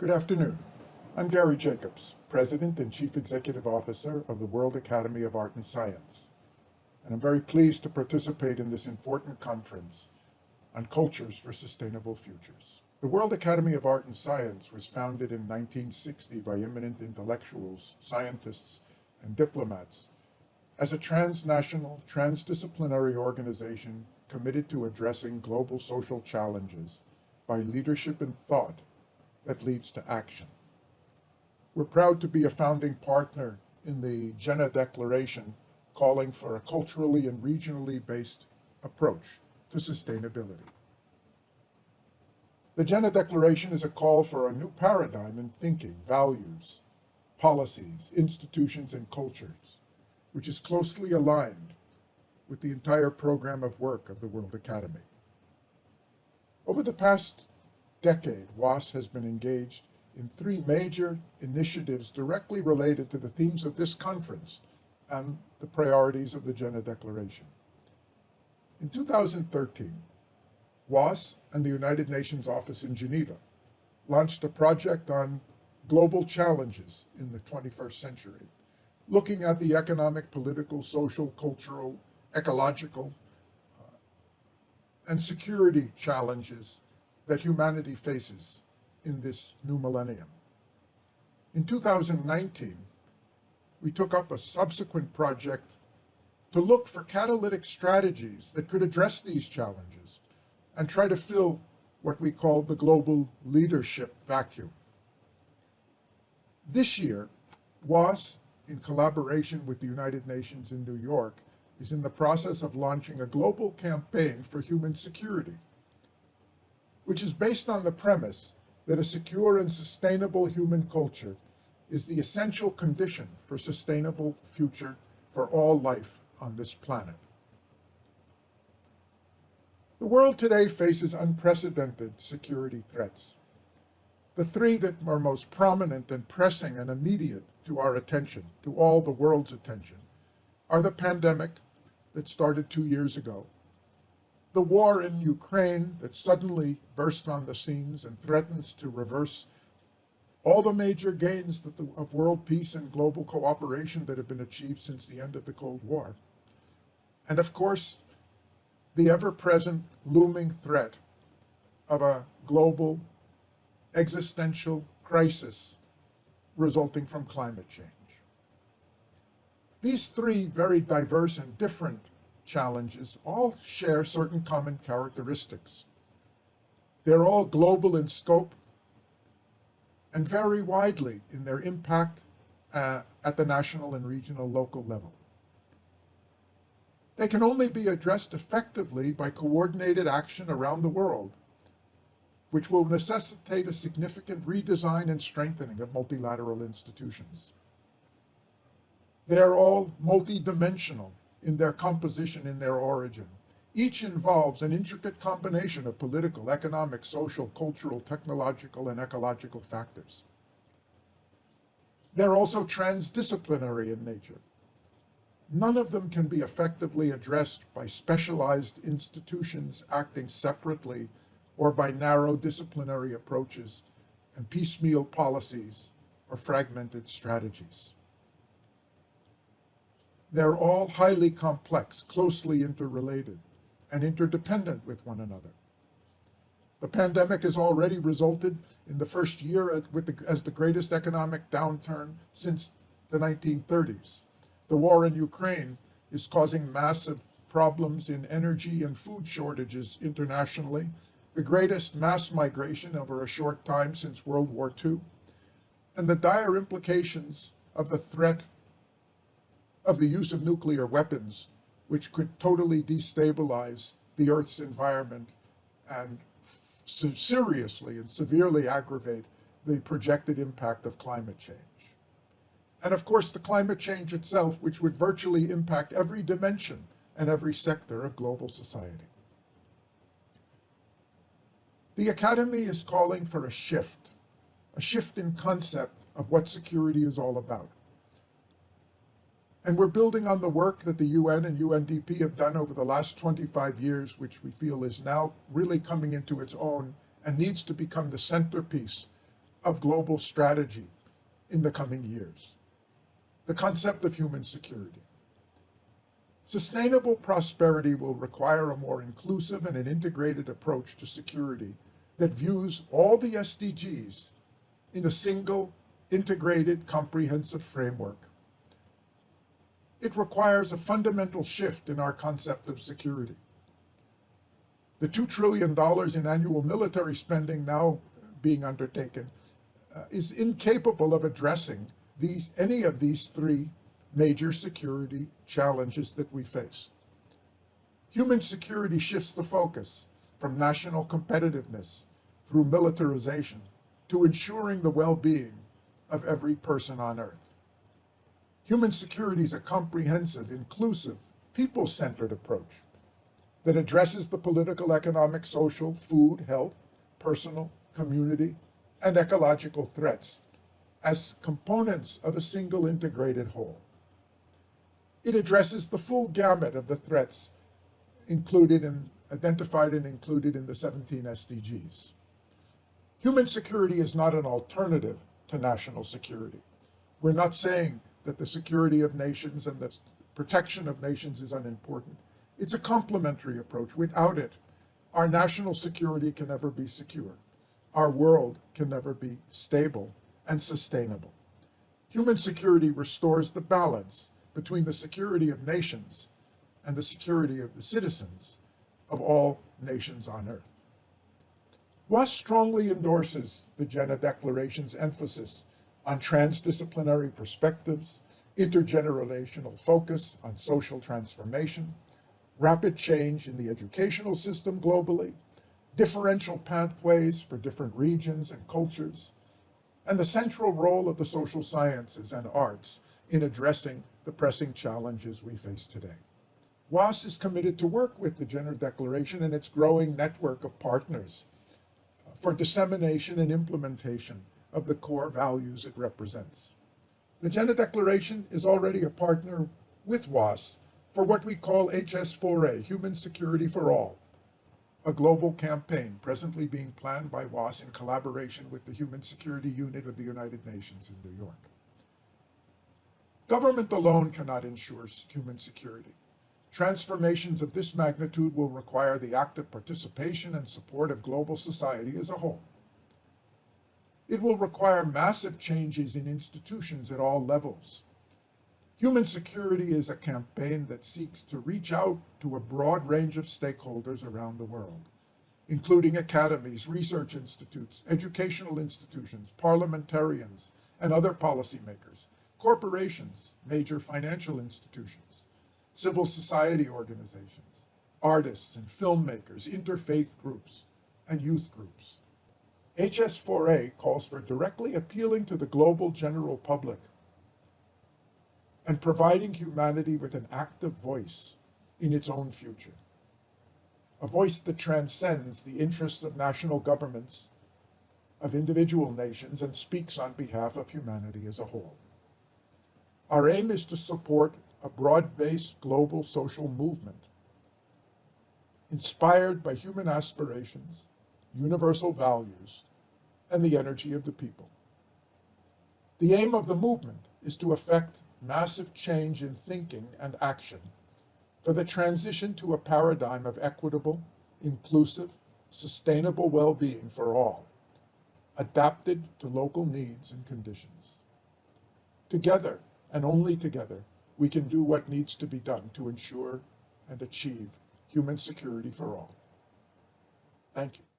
Good afternoon. I'm Garry Jacobs, President and Chief Executive Officer of the World Academy of Art and Science, and I'm very pleased to participate in this important conference on cultures for sustainable futures. The World Academy of Art and Science was founded in 1960 by eminent intellectuals, scientists, and diplomats as a transnational, transdisciplinary organization committed to addressing global social challenges by leadership and thought that leads to action. We're proud to be a founding partner in the Jena Declaration calling for a culturally and regionally based approach to sustainability. The Jena Declaration is a call for a new paradigm in thinking, values, policies, institutions, and cultures, which is closely aligned with the entire program of work of the World Academy. Over the past decade, WAS has been engaged in three major initiatives directly related to the themes of this conference and the priorities of the Jena Declaration. In 2013, WAS and the United Nations office in Geneva launched a project on global challenges in the 21st century, looking at the economic, political, social, cultural, ecological, and security challenges that humanity faces in this new millennium. In 2019, we took up a subsequent project to look for catalytic strategies that could address these challenges and try to fill what we call the global leadership vacuum. This year, WAS, in collaboration with the United Nations in New York, is in the process of launching a global campaign for human security, which is based on the premise that a secure and sustainable human culture is the essential condition for sustainable future for all life on this planet. The world today faces unprecedented security threats. The three that are most prominent and pressing and immediate to our attention, to all the world's attention, are the pandemic that started 2 years ago, the war in Ukraine that suddenly burst on the scenes and threatens to reverse all the major gains of world peace and global cooperation that have been achieved since the end of the Cold War. And of course, the ever-present looming threat of a global existential crisis resulting from climate change. These three very diverse and different challenges all share certain common characteristics. They're all global in scope and vary widely in their impact at the national and regional local level. They can only be addressed effectively by coordinated action around the world, which will necessitate a significant redesign and strengthening of multilateral institutions. They are all multidimensional in their composition, in their origin. Each involves an intricate combination of political, economic, social, cultural, technological, and ecological factors. They're also transdisciplinary in nature. None of them can be effectively addressed by specialized institutions acting separately or by narrow disciplinary approaches and piecemeal policies or fragmented strategies. They're all highly complex, closely interrelated, and interdependent with one another. The pandemic has already resulted in the first year as the greatest economic downturn since the 1930s. The war in Ukraine is causing massive problems in energy and food shortages internationally, the greatest mass migration over a short time since World War II, and the dire implications of the threat of the use of nuclear weapons, which could totally destabilize the Earth's environment and seriously and severely aggravate the projected impact of climate change. And of course, the climate change itself, which would virtually impact every dimension and every sector of global society. The Academy is calling for a shift in concept of what security is all about. And we're building on the work that the UN and UNDP have done over the last 25 years, which we feel is now really coming into its own and needs to become the centerpiece of global strategy in the coming years. The concept of human security. Sustainable prosperity will require a more inclusive and an integrated approach to security that views all the SDGs in a single, integrated, comprehensive framework. It requires a fundamental shift in our concept of security. The $2 trillion in annual military spending now being undertaken is incapable of addressing any of these three major security challenges that we face. Human security shifts the focus from national competitiveness through militarization to ensuring the well-being of every person on Earth. Human security is a comprehensive, inclusive, people-centered approach that addresses the political, economic, social, food, health, personal, community, and ecological threats as components of a single integrated whole. It addresses the full gamut of the threats identified and included in the 17 SDGs. Human security is not an alternative to national security. We're not saying that the security of nations and the protection of nations is unimportant. It's a complementary approach. Without it, our national security can never be secure. Our world can never be stable and sustainable. Human security restores the balance between the security of nations and the security of the citizens of all nations on Earth. WAS strongly endorses the Jena Declaration's emphasis on transdisciplinary perspectives, intergenerational focus on social transformation, rapid change in the educational system globally, differential pathways for different regions and cultures, and the central role of the social sciences and arts in addressing the pressing challenges we face today. WAS is committed to work with the Jena Declaration and its growing network of partners for dissemination and implementation of the core values it represents. The Jena Declaration is already a partner with WAS for what we call HS4A, Human Security for All, a global campaign presently being planned by WAS in collaboration with the Human Security Unit of the United Nations in New York. Government alone cannot ensure human security. Transformations of this magnitude will require the active participation and support of global society as a whole. It will require massive changes in institutions at all levels. Human security is a campaign that seeks to reach out to a broad range of stakeholders around the world, including academies, research institutes, educational institutions, parliamentarians, and other policymakers, corporations, major financial institutions, civil society organizations, artists and filmmakers, interfaith groups, and youth groups. HS4A calls for directly appealing to the global general public and providing humanity with an active voice in its own future, a voice that transcends the interests of national governments, of individual nations, and speaks on behalf of humanity as a whole. Our aim is to support a broad-based global social movement inspired by human aspirations, universal values, and the energy of the people. The aim of the movement is to effect massive change in thinking and action for the transition to a paradigm of equitable, inclusive, sustainable well-being for all, adapted to local needs and conditions. Together, and only together, we can do what needs to be done to ensure and achieve human security for all. Thank you.